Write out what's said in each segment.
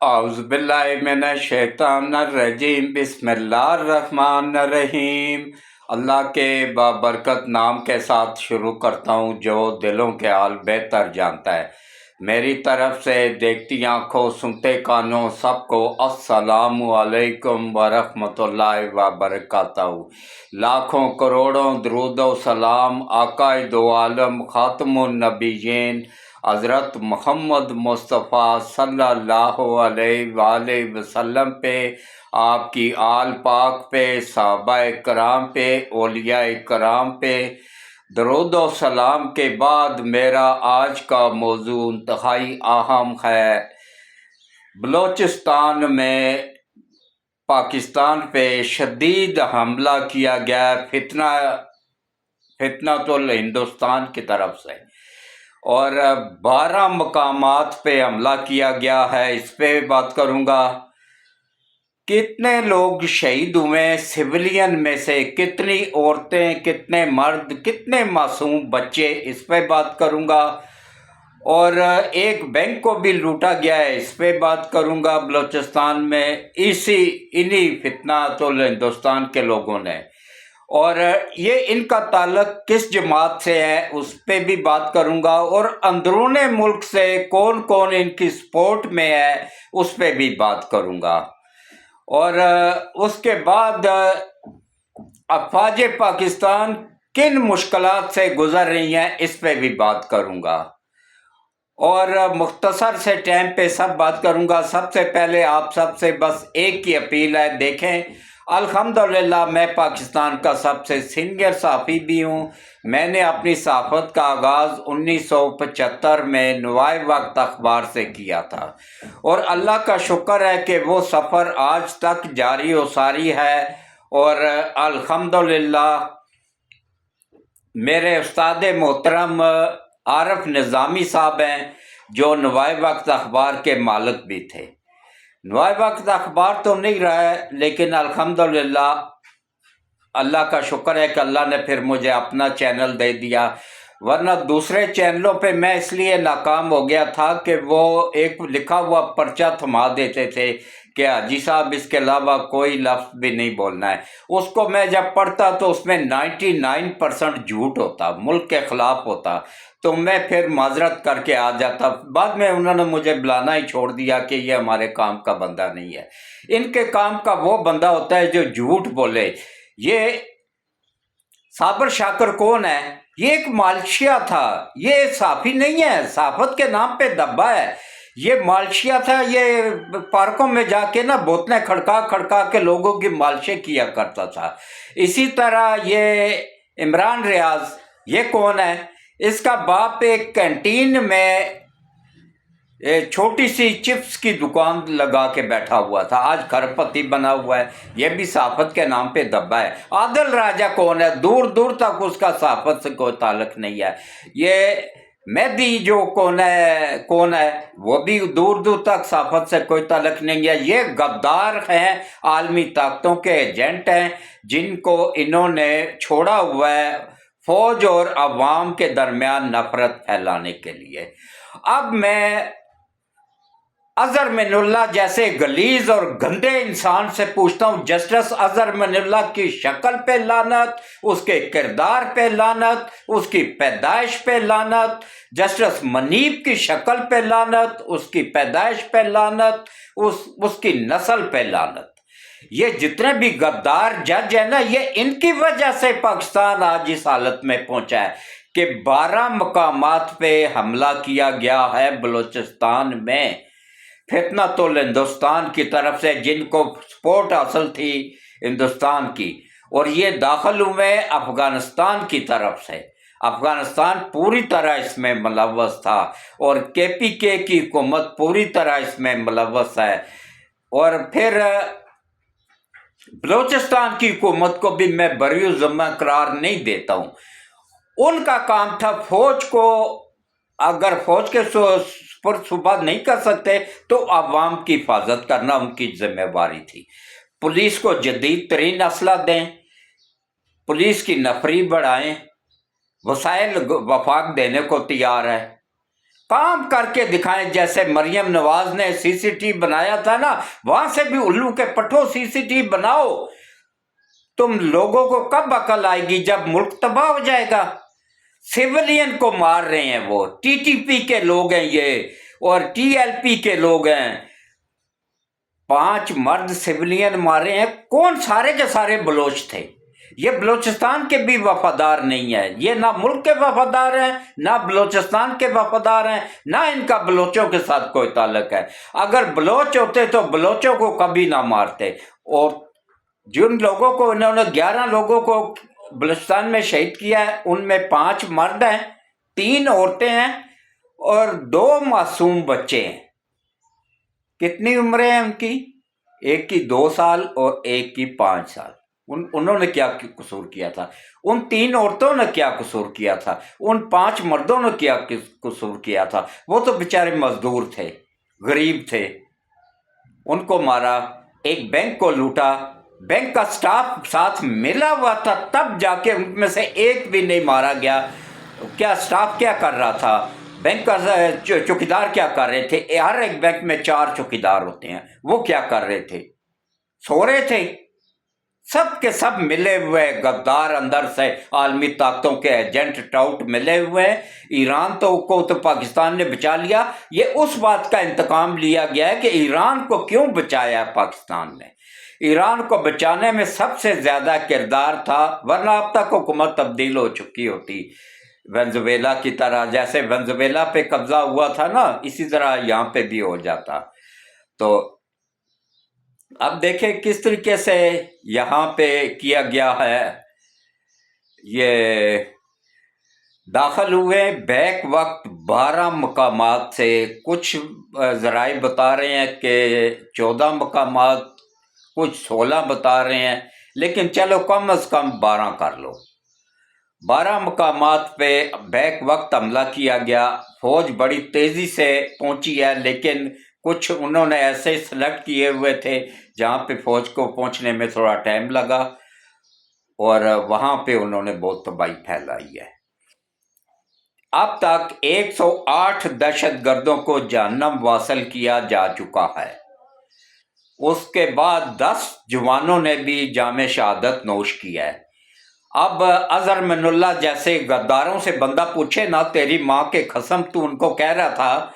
اعوذ باللہ من الشیطان الرجیم، بسم اللہ الرحمن الرحیم۔ اللہ کے بابرکت نام کے ساتھ شروع کرتا ہوں جو دلوں کے حال بہتر جانتا ہے۔ میری طرف سے دیکھتی آنکھوں سنتے کانوں سب کو السلام علیکم ورحمۃ اللہ وبرکاتہ۔ لاکھوں کروڑوں درود و سلام آقا دو عالم خاتم النبیین حضرت محمد مصطفیٰ صلی اللہ علیہ وآلہ وسلم پہ، آپ کی آل پاک پہ، صحابہ کرام پہ، اولیاء کرام پہ۔ درود و سلام کے بعد میرا آج کا موضوع انتہائی اہم ہے۔ بلوچستان میں پاکستان پہ شدید حملہ کیا گیا، فتنۃ الہندوستان کی طرف سے، اور 12 مقامات پہ حملہ کیا گیا ہے۔ اس پہ بات کروں گا۔ کتنے لوگ شہید ہوئے سویلین میں سے، کتنی عورتیں، کتنے مرد، کتنے معصوم بچے، اس پہ بات کروں گا۔ اور ایک بینک کو بھی لوٹا گیا ہے، اس پہ بات کروں گا بلوچستان میں، انہی فتنۃ الہندوستان کے لوگوں نے۔ اور یہ ان کا تعلق کس جماعت سے ہے اس پہ بھی بات کروں گا، اور اندرون ملک سے کون کون ان کی سپورٹ میں ہے اس پہ بھی بات کروں گا۔ اور اس کے بعد افواج پاکستان کن مشکلات سے گزر رہی ہیں اس پہ بھی بات کروں گا، اور مختصر سے ٹائم پہ سب بات کروں گا۔ سب سے پہلے آپ سب سے بس ایک کی اپیل ہے، دیکھیں الحمدللہ میں پاکستان کا سب سے سینئر صحافی بھی ہوں۔ میں نے اپنی صحافت کا آغاز 1975 میں نوائے وقت اخبار سے کیا تھا، اور اللہ کا شکر ہے کہ وہ سفر آج تک جاری و ساری ہے۔ اور الحمدللہ میرے استاد محترم عارف نظامی صاحب ہیں جو نوائے وقت اخبار کے مالک بھی تھے۔ نوائے وقت اخبار تو نہیں رہا ہے، لیکن الحمدللہ اللہ کا شکر ہے کہ اللہ نے پھر مجھے اپنا چینل دے دیا، ورنہ دوسرے چینلوں پہ میں اس لیے ناکام ہو گیا تھا کہ وہ ایک لکھا ہوا پرچہ تھما دیتے تھے کہ حاجی صاحب اس کے علاوہ کوئی لفظ بھی نہیں بولنا ہے۔ اس کو میں جب پڑھتا تو اس میں 99% جھوٹ ہوتا، ملک کے خلاف ہوتا، تو میں پھر معذرت کر کے آ جاتا۔ بعد میں انہوں نے مجھے بلانا ہی چھوڑ دیا کہ یہ ہمارے کام کا بندہ نہیں ہے۔ ان کے کام کا وہ بندہ ہوتا ہے جو جھوٹ بولے۔ یہ صابر شاکر کون ہے؟ یہ ایک مالشیا تھا، یہ صحافی نہیں ہے، صحافت کے نام پہ دبا ہے۔ یہ مالشیا تھا، یہ پارکوں میں جا کے نا بوتلیں کھڑکا کھڑکا کے لوگوں کی مالشیں کیا کرتا تھا۔ اسی طرح یہ عمران ریاض، یہ کون ہے؟ اس کا باپ ایک کینٹین میں چھوٹی سی چپس کی دکان لگا کے بیٹھا ہوا تھا، آج کھرپتی بنا ہوا ہے۔ یہ بھی صحافت کے نام پہ دبا ہے۔ عادل راجہ کون ہے؟ دور دور تک اس کا صحافت سے کوئی تعلق نہیں ہے۔ یہ مہدی جو کون ہے وہ بھی دور دور تک صحافت سے کوئی تعلق نہیں ہے۔ یہ غدار ہیں، عالمی طاقتوں کے ایجنٹ ہیں جن کو انہوں نے چھوڑا ہوا ہے فوج اور عوام کے درمیان نفرت پھیلانے کے لیے۔ اب میں اظہر من اللہ جیسے غلیظ اور گندے انسان سے پوچھتا ہوں، جسٹس اظہر من اللہ کی شکل پہ لعنت، اس کے کردار پہ لعنت، اس کی پیدائش پہ لعنت، جسٹس منیب کی شکل پہ لعنت، اس کی پیدائش پہ لعنت، اس کی نسل پہ لعنت۔ یہ جتنے بھی غدار جج ہیں نا، یہ ان کی وجہ سے پاکستان آج اس حالت میں پہنچا ہے کہ 12 مقامات پہ حملہ کیا گیا ہے بلوچستان میں، فتنۃ الہندوستان کی طرف سے، جن کو سپورٹ حاصل تھی ہندوستان کی، اور یہ داخل ہوئے افغانستان کی طرف سے۔ افغانستان پوری طرح اس میں ملوث تھا، اور KPK کی حکومت پوری طرح اس میں ملوث ہے۔ اور پھر بلوچستان کی حکومت کو بھی میں بری ذمہ قرار نہیں دیتا ہوں۔ ان کا کام تھا فوج کو، اگر فوج کے صبح نہیں کر سکتے تو عوام کی حفاظت کرنا ان کی ذمہ داری تھی۔ پولیس کو جدید ترین اسلحہ دیں، پولیس کی نفری بڑھائیں، وسائل وفاق دینے کو تیار ہے، کام کر کے دکھائیں. جیسے مریم نواز نے سی سی ٹی وی بنایا تھا نا، وہاں سے بھی الو کے پٹھوں سی سی ٹی وی بناؤ. تم لوگوں کو کب عقل آئے گی؟ جب ملک تباہ ہو جائے گا. سیولین کو مار رہے ہیں، وہ ٹی ٹی پی کے لوگ ہیں یہ، اور ٹی ایل پی کے لوگ ہیں. 5 مرد سیولین مارے ہیں. کون؟ سارے کے سارے بلوچ تھے. یہ بلوچستان کے بھی وفادار نہیں ہے. یہ نہ ملک کے وفادار ہیں، نہ بلوچستان کے وفادار ہیں، نہ ان کا بلوچوں کے ساتھ کوئی تعلق ہے. اگر بلوچ ہوتے تو بلوچوں کو کبھی نہ مارتے. اور جن لوگوں کو انہوں نے 11 لوگوں کو بلوچستان میں شہید کیا ہے، ان میں 5 مرد ہیں، 3 عورتیں ہیں اور 2 معصوم بچے ہیں. کتنی عمریں ہیں ان کی؟ ایک کی 2 سال اور ایک کی 5 سال. انہوں نے کیا قصور کیا تھا؟ ان 3 عورتوں نے کیا قصور کیا تھا؟ ان 5 مردوں نے کیا قصور کیا تھا؟ وہ تو بیچارے مزدور تھے، غریب تھے. ان کو مارا. ایک بینک کو لوٹا، بینک کا سٹاف ساتھ ملا ہوا تھا، تب جا کے ان میں سے ایک بھی نہیں مارا گیا. کیا سٹاف کیا کر رہا تھا؟ بینک کا چوکیدار کیا کر رہے تھے؟ ہر ایک بینک میں 4 چوکیدار ہوتے ہیں. وہ کیا کر رہے تھے؟ سو رہے تھے. سب کے سب ملے ہوئے غدار، اندر سے عالمی طاقتوں کے ایجنٹ ٹاؤٹ ملے ہوئے. ایران کو تو پاکستان نے بچا لیا. یہ اس بات کا انتقام لیا گیا ہے کہ ایران کو کیوں بچایا پاکستان نے. ایران کو بچانے میں سب سے زیادہ کردار تھا، ورنہ اب تک حکومت تبدیل ہو چکی ہوتی وینزویلا کی طرح. جیسے وینزویلا پہ قبضہ ہوا تھا نا، اسی طرح یہاں پہ بھی ہو جاتا. تو اب دیکھیں کس طریقے سے یہاں پہ کیا گیا ہے. یہ داخل ہوئے بیک وقت 12 مقامات سے. کچھ ذرائع بتا رہے ہیں کہ 14 مقامات، کچھ 16 بتا رہے ہیں، لیکن چلو کم از کم 12 کر لو. 12 مقامات پہ بیک وقت حملہ کیا گیا. فوج بڑی تیزی سے پہنچی ہے، لیکن کچھ انہوں نے ایسے سلیکٹ کیے ہوئے تھے جہاں پہ فوج کو پہنچنے میں تھوڑا ٹائم لگا، اور وہاں پہ انہوں نے بہت تباہی پھیلائی ہے. اب تک 108 دہشت گردوں کو جہنم واصل کیا جا چکا ہے. اس کے بعد 10 جوانوں نے بھی جام شہادت نوش کیا ہے. اب اظہر من اللہ جیسے غداروں سے بندہ پوچھے نا، تیری ماں کے قسم تو ان کو کہہ رہا تھا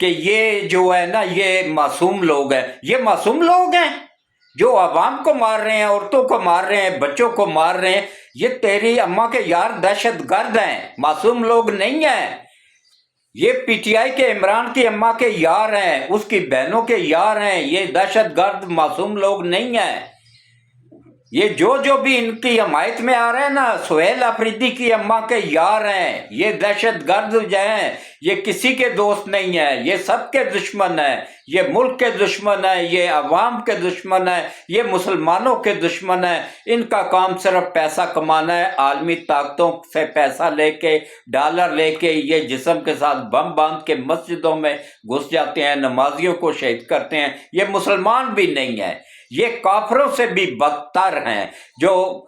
کہ یہ جو ہے نا یہ معصوم لوگ ہیں. یہ معصوم لوگ ہیں جو عوام کو مار رہے ہیں، عورتوں کو مار رہے ہیں، بچوں کو مار رہے ہیں. یہ تیری اماں کے یار دہشت گرد ہیں، معصوم لوگ نہیں ہیں. یہ پی ٹی آئی کے عمران کی اماں کے یار ہیں، اس کی بہنوں کے یار ہیں. یہ دہشت گرد معصوم لوگ نہیں ہیں. یہ جو بھی ان کی حمایت میں آ رہے ہیں نا، سہیل آفریدی کی اماں کے یار ہیں. یہ دہشت گرد جو ہیں یہ کسی کے دوست نہیں ہیں، یہ سب کے دشمن ہیں. یہ ملک کے دشمن ہیں، یہ عوام کے دشمن ہیں، یہ مسلمانوں کے دشمن ہیں. ان کا کام صرف پیسہ کمانا ہے. عالمی طاقتوں سے پیسہ لے کے، ڈالر لے کے یہ جسم کے ساتھ بم باندھ کے مسجدوں میں گھس جاتے ہیں، نمازیوں کو شہید کرتے ہیں. یہ مسلمان بھی نہیں ہیں، یہ کافروں سے بھی بدتر ہیں. جو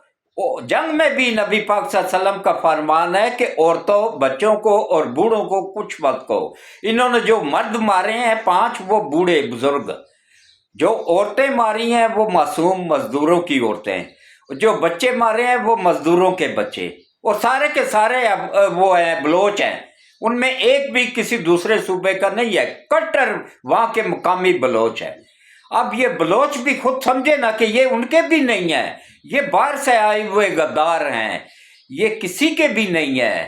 جنگ میں بھی نبی پاک صلی اللہ علیہ وسلم کا فرمان ہے کہ عورتوں، بچوں کو اور بوڑھوں کو کچھ مت کہو. انہوں نے جو مرد مارے ہیں 5، وہ بوڑھے بزرگ. جو عورتیں ماری ہیں وہ معصوم مزدوروں کی عورتیں. جو بچے مارے ہیں وہ مزدوروں کے بچے، اور سارے کے سارے وہ ہیں بلوچ ہیں. ان میں ایک بھی کسی دوسرے صوبے کا نہیں ہے، کٹر وہاں کے مقامی بلوچ ہیں. اب یہ بلوچ بھی خود سمجھے نا کہ یہ ان کے بھی نہیں ہیں، یہ باہر سے آئے ہوئے غدار ہیں، یہ کسی کے بھی نہیں ہیں.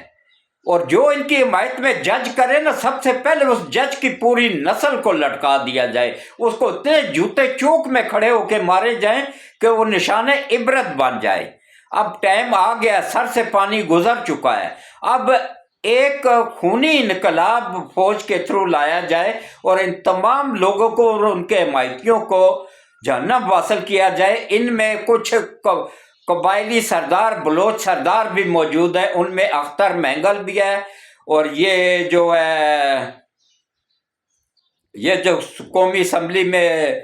اور جو ان کی حمایت میں جج کرے نا، سب سے پہلے اس جج کی پوری نسل کو لٹکا دیا جائے. اس کو اتنے جوتے چوک میں کھڑے ہو کے مارے جائیں کہ وہ نشان عبرت بن جائے. اب ٹائم آ گیا، سر سے پانی گزر چکا ہے. اب ایک خونی انقلاب فوج کے تھرو لایا جائے اور ان تمام لوگوں کو اور ان کے حمایتیوں کو جہنم واصل کیا جائے. ان میں کچھ قبائلی سردار، بلوچ سردار بھی موجود ہیں. ان میں اختر مینگل بھی ہے، اور یہ جو قومی اسمبلی میں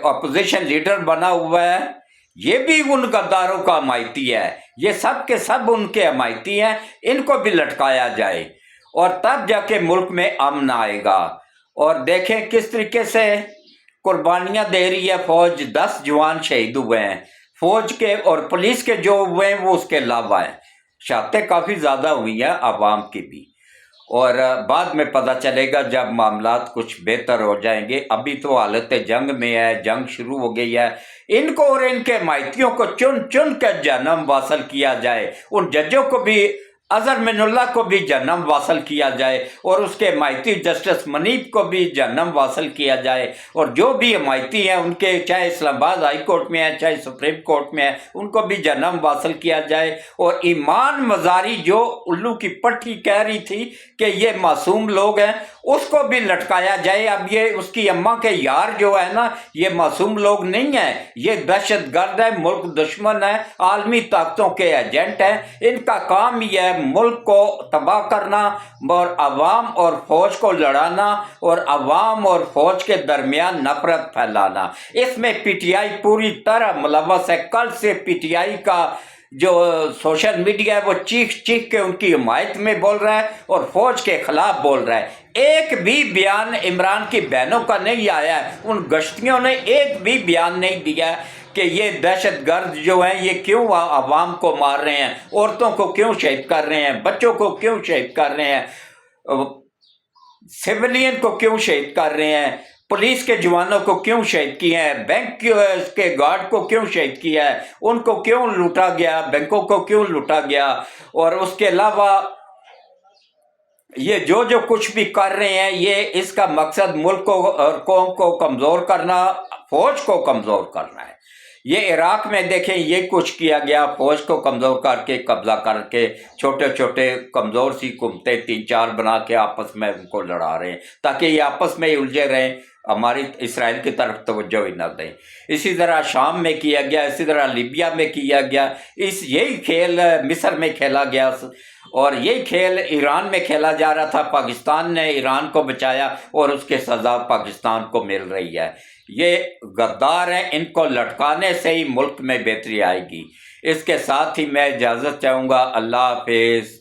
اپوزیشن لیڈر بنا ہوا ہے، یہ بھی ان غداروں کا حمایتی ہے. یہ سب کے سب ان کے حمایتی ہیں. ان کو بھی لٹکایا جائے. اور تب جا کے ملک میں امن آئے گا۔ اور دیکھیں کس طریقے سے قربانیاں دے رہی ہے فوج، 10 جوان شہید ہوئے ہیں فوج کے، اور پولیس کے جو ہوئے ہیں وہ اس کے علاوہ ہیں۔ شہادتیں کافی زیادہ ہوئی ہیں عوام کی بھی، اور بعد میں پتہ چلے گا جب معاملات کچھ بہتر ہو جائیں گے۔ ابھی تو حالت جنگ میں ہے، جنگ شروع ہو گئی ہے۔ ان کو اور ان کے مائتیوں کو چن چن کر جہنم واصل کیا جائے، ان ججوں کو بھی، اظہر من اللہ کو بھی جہنم واصل کیا جائے، اور اس کے مائتی جسٹس منیب کو بھی جہنم واصل کیا جائے، اور جو بھی مائتی ہیں ان کے، چاہے اسلام آباد ہائی کورٹ میں ہیں چاہے سپریم کورٹ میں ہیں، ان کو بھی جہنم واصل کیا جائے۔ اور ایمان مزاری جو الو کی پٹھی کہہ رہی تھی کہ یہ معصوم لوگ ہیں، اس کو بھی لٹکایا جائے۔ اب یہ اس کی اماں کے یار جو ہے نا، یہ معصوم لوگ نہیں ہیں، یہ دہشت گرد ہے، ملک دشمن ہے، عالمی طاقتوں کے ایجنٹ ہیں۔ ان کا کام یہ ہے ملک کو تباہ کرنا، اور عوام اور فوج کو لڑانا، اور عوام اور فوج کے درمیان نفرت پھیلانا۔ اس میں پی ٹی آئی پوری طرح ملوث ہے۔ کل سے پی ٹی آئی کا جو سوشل میڈیا ہے وہ چیخ چیخ کے ان کی حمایت میں بول رہا ہے اور فوج کے خلاف بول رہا ہے۔ ایک بھی بیان عمران کی بہنوں کا نہیں آیا ہے، ان گشتیوں نے ایک بھی بیان نہیں دیا ہے کہ یہ دہشت گرد جو ہیں یہ کیوں عوام کو مار رہے ہیں، عورتوں کو کیوں شہید کر رہے ہیں، بچوں کو کیوں شہید کر رہے ہیں، سیولین کو کیوں شہید کر رہے ہیں، پولیس کے جوانوں کو کیوں شہید کیا ہے، بینک کے گارڈ کو کیوں شہید کیا ہے، ان کو کیوں لوٹا گیا، بینکوں کو کیوں لوٹا گیا۔ اور اس کے علاوہ یہ جو کچھ بھی کر رہے ہیں، یہ اس کا مقصد ملک کو اور قوم کو کمزور کرنا، فوج کو کمزور کرنا ہے۔ یہ عراق میں دیکھیں یہ کچھ کیا گیا، فوج کو کمزور کر کے، قبضہ کر کے، چھوٹے چھوٹے کمزور سی حکومتیں 3-4 بنا کے آپس میں ان کو لڑا رہے ہیں تاکہ یہ آپس میں الجھے رہیں، ہماری اسرائیل کی طرف توجہ ہی نہ دیں۔ اسی طرح شام میں کیا گیا، اسی طرح لیبیا میں کیا گیا، یہی کھیل مصر میں کھیلا گیا، اور یہی کھیل ایران میں کھیلا جا رہا تھا۔ پاکستان نے ایران کو بچایا اور اس کے سزا پاکستان کو مل رہی ہے۔ یہ غدار ہیں، ان کو لٹکانے سے ہی ملک میں بہتری آئے گی۔ اس کے ساتھ ہی میں اجازت چاہوں گا۔ اللہ حافظ۔